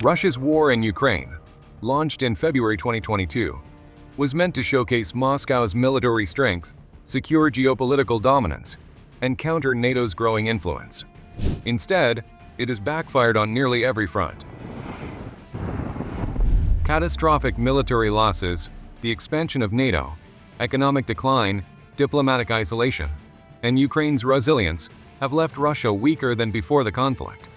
Russia's war in Ukraine, launched in February 2022, was meant to showcase Moscow's military strength, secure geopolitical dominance, and counter NATO's growing influence. Instead, it has backfired on nearly every front. Catastrophic military losses, the expansion of NATO, economic decline, diplomatic isolation, and Ukraine's resilience have left Russia weaker than before the conflict.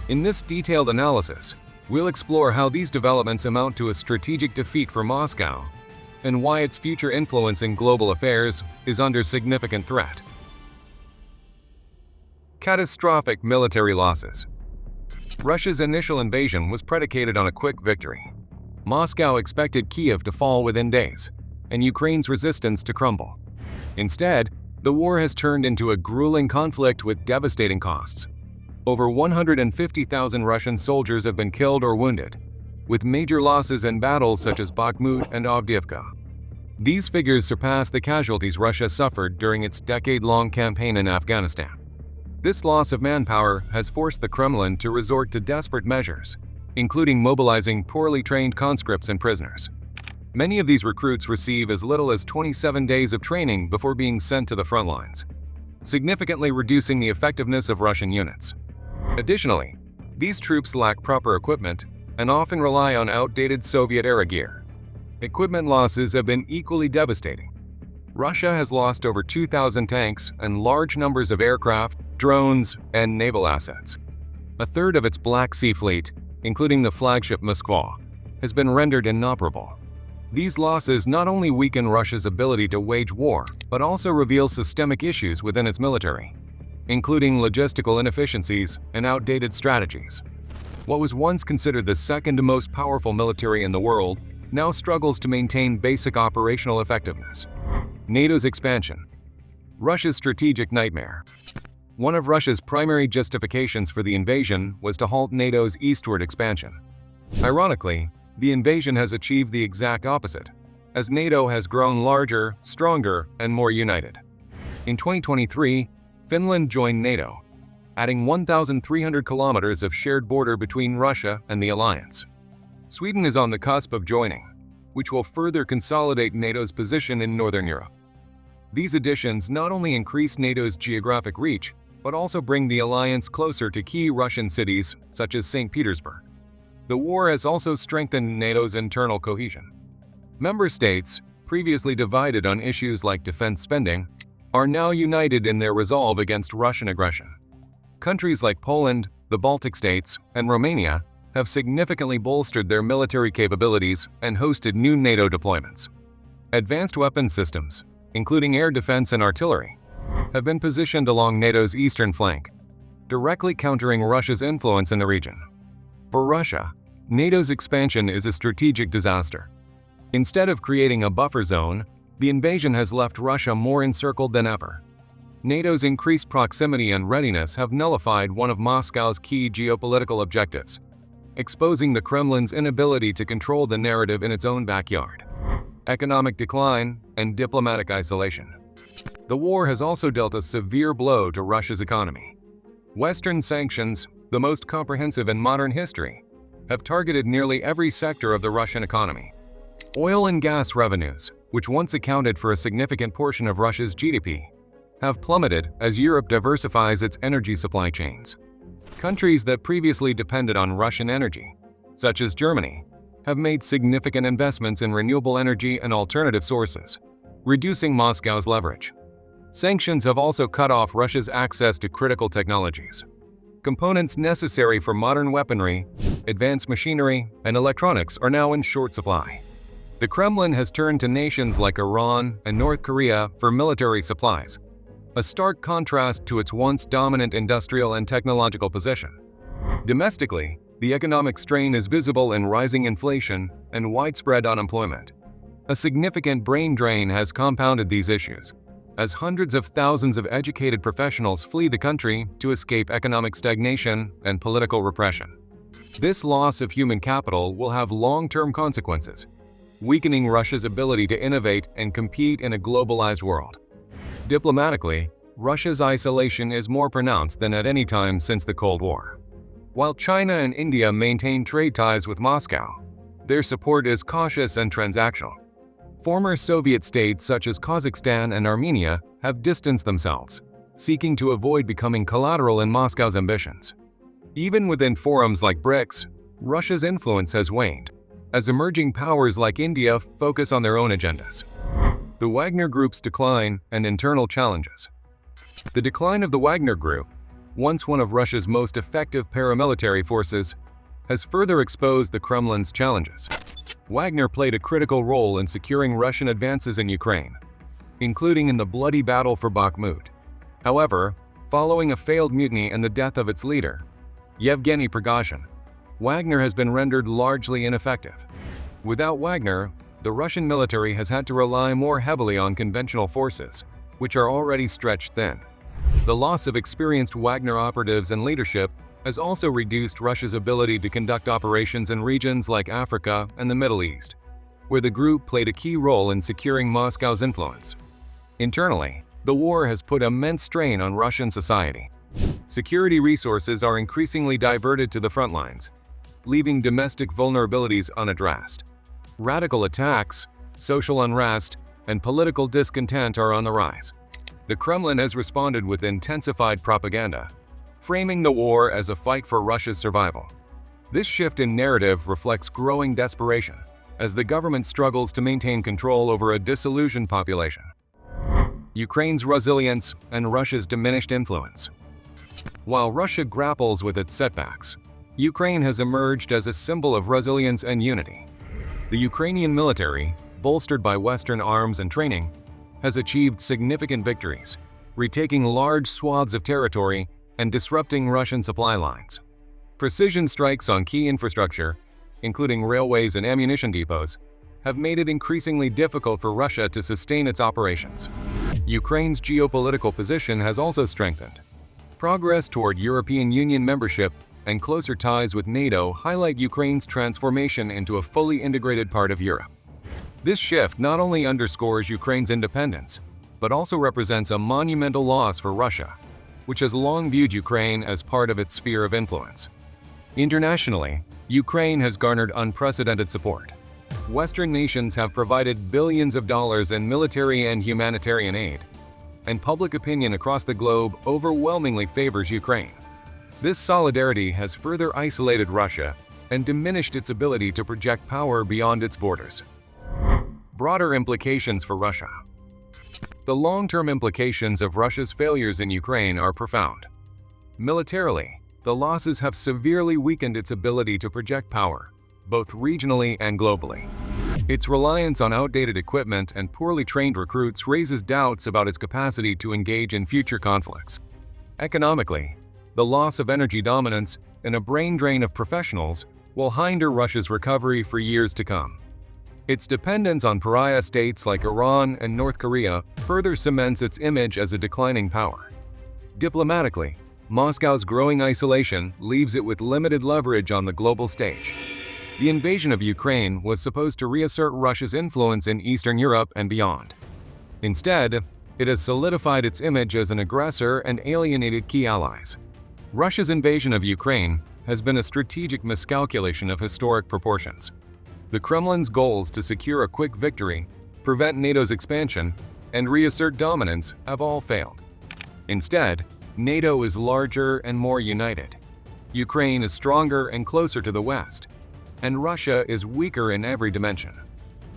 In this detailed analysis, we'll explore how these developments amount to a strategic defeat for Moscow and why its future influence in global affairs is under significant threat. Catastrophic military losses. Russia's initial invasion was predicated on a quick victory. Moscow expected Kiev to fall within days, and Ukraine's resistance to crumble. Instead, the war has turned into a grueling conflict with devastating costs. Over 150,000 Russian soldiers have been killed or wounded, with major losses in battles such as Bakhmut and Avdiivka. These figures surpass the casualties Russia suffered during its decade-long campaign in Afghanistan. This loss of manpower has forced the Kremlin to resort to desperate measures, including mobilizing poorly trained conscripts and prisoners. Many of these recruits receive as little as 27 days of training before being sent to the front lines, significantly reducing the effectiveness of Russian units. Additionally, these troops lack proper equipment and often rely on outdated Soviet-era gear. Equipment losses have been equally devastating. Russia has lost over 2,000 tanks and large numbers of aircraft, drones, and naval assets. A third of its Black Sea Fleet, including the flagship Moskva, has been rendered inoperable. These losses not only weaken Russia's ability to wage war, but also reveal systemic issues within its military, including logistical inefficiencies and outdated strategies. What was once considered the second most powerful military in the world now struggles to maintain basic operational effectiveness. NATO's expansion. Russia's strategic nightmare. One of Russia's primary justifications for the invasion was to halt NATO's eastward expansion. Ironically, the invasion has achieved the exact opposite, as NATO has grown larger, stronger, and more united. In 2023, Finland joined NATO, adding 1,300 kilometers of shared border between Russia and the alliance. Sweden is on the cusp of joining, which will further consolidate NATO's position in Northern Europe. These additions not only increase NATO's geographic reach, but also bring the alliance closer to key Russian cities such as St. Petersburg. The war has also strengthened NATO's internal cohesion. Member states, previously divided on issues like defense spending, are now united in their resolve against Russian aggression. Countries like Poland, the Baltic states, and Romania have significantly bolstered their military capabilities and hosted new NATO deployments. Advanced weapons systems, including air defense and artillery, have been positioned along NATO's eastern flank, directly countering Russia's influence in the region. For Russia, NATO's expansion is a strategic disaster. Instead of creating a buffer zone, the invasion has left Russia more encircled than ever. NATO's increased proximity and readiness have nullified one of Moscow's key geopolitical objectives, exposing the Kremlin's inability to control the narrative in its own backyard. Economic decline and diplomatic isolation. The war has also dealt a severe blow to Russia's economy. Western sanctions, the most comprehensive in modern history, have targeted nearly every sector of the Russian economy. Oil and gas revenues, which once accounted for a significant portion of Russia's GDP, have plummeted as Europe diversifies its energy supply chains. Countries that previously depended on Russian energy, such as Germany, have made significant investments in renewable energy and alternative sources, reducing Moscow's leverage. Sanctions have also cut off Russia's access to critical technologies. Components necessary for modern weaponry, advanced machinery, and electronics are now in short supply. The Kremlin has turned to nations like Iran and North Korea for military supplies, a stark contrast to its once dominant industrial and technological position. Domestically, the economic strain is visible in rising inflation and widespread unemployment. A significant brain drain has compounded these issues, as hundreds of thousands of educated professionals flee the country to escape economic stagnation and political repression. This loss of human capital will have long-term consequences, weakening Russia's ability to innovate and compete in a globalized world. Diplomatically, Russia's isolation is more pronounced than at any time since the Cold War. While China and India maintain trade ties with Moscow, their support is cautious and transactional. Former Soviet states such as Kazakhstan and Armenia have distanced themselves, seeking to avoid becoming collateral in Moscow's ambitions. Even within forums like BRICS, Russia's influence has waned, as emerging powers like India focus on their own agendas. The Wagner Group's decline and internal challenges. The decline of the Wagner Group, once one of Russia's most effective paramilitary forces, has further exposed the Kremlin's challenges. Wagner played a critical role in securing Russian advances in Ukraine, including in the bloody battle for Bakhmut. However, following a failed mutiny and the death of its leader, Yevgeny Prigozhin, Wagner has been rendered largely ineffective. Without Wagner, the Russian military has had to rely more heavily on conventional forces, which are already stretched thin. The loss of experienced Wagner operatives and leadership has also reduced Russia's ability to conduct operations in regions like Africa and the Middle East, where the group played a key role in securing Moscow's influence. Internally, the war has put immense strain on Russian society. Security resources are increasingly diverted to the front lines, leaving domestic vulnerabilities unaddressed. Radical attacks, social unrest, and political discontent are on the rise. The Kremlin has responded with intensified propaganda, framing the war as a fight for Russia's survival. This shift in narrative reflects growing desperation, as the government struggles to maintain control over a disillusioned population. Ukraine's resilience and Russia's diminished influence. While Russia grapples with its setbacks, Ukraine has emerged as a symbol of resilience and unity. The Ukrainian military, bolstered by Western arms and training, has achieved significant victories, retaking large swaths of territory and disrupting Russian supply lines. Precision strikes on key infrastructure, including railways and ammunition depots, have made it increasingly difficult for Russia to sustain its operations. Ukraine's geopolitical position has also strengthened. Progress toward European Union membership and closer ties with NATO highlight Ukraine's transformation into a fully integrated part of Europe. This shift not only underscores Ukraine's independence, but also represents a monumental loss for Russia, which has long viewed Ukraine as part of its sphere of influence. Internationally, Ukraine has garnered unprecedented support. Western nations have provided billions of dollars in military and humanitarian aid, and public opinion across the globe overwhelmingly favors Ukraine. This solidarity has further isolated Russia and diminished its ability to project power beyond its borders. Broader implications for Russia. The long-term implications of Russia's failures in Ukraine are profound. Militarily, the losses have severely weakened its ability to project power, both regionally and globally. Its reliance on outdated equipment and poorly trained recruits raises doubts about its capacity to engage in future conflicts. Economically, the loss of energy dominance and a brain drain of professionals will hinder Russia's recovery for years to come. Its dependence on pariah states like Iran and North Korea further cements its image as a declining power. Diplomatically, Moscow's growing isolation leaves it with limited leverage on the global stage. The invasion of Ukraine was supposed to reassert Russia's influence in Eastern Europe and beyond. Instead, it has solidified its image as an aggressor and alienated key allies. Russia's invasion of Ukraine has been a strategic miscalculation of historic proportions. The Kremlin's goals to secure a quick victory, prevent NATO's expansion, and reassert dominance have all failed. Instead, NATO is larger and more united. Ukraine is stronger and closer to the West, and Russia is weaker in every dimension.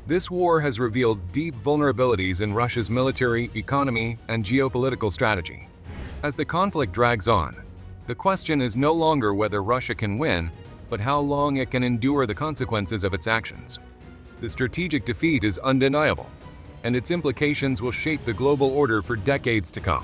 This war has revealed deep vulnerabilities in Russia's military, economy, and geopolitical strategy. As the conflict drags on, the question is no longer whether Russia can win, but how long it can endure the consequences of its actions. The strategic defeat is undeniable, and its implications will shape the global order for decades to come.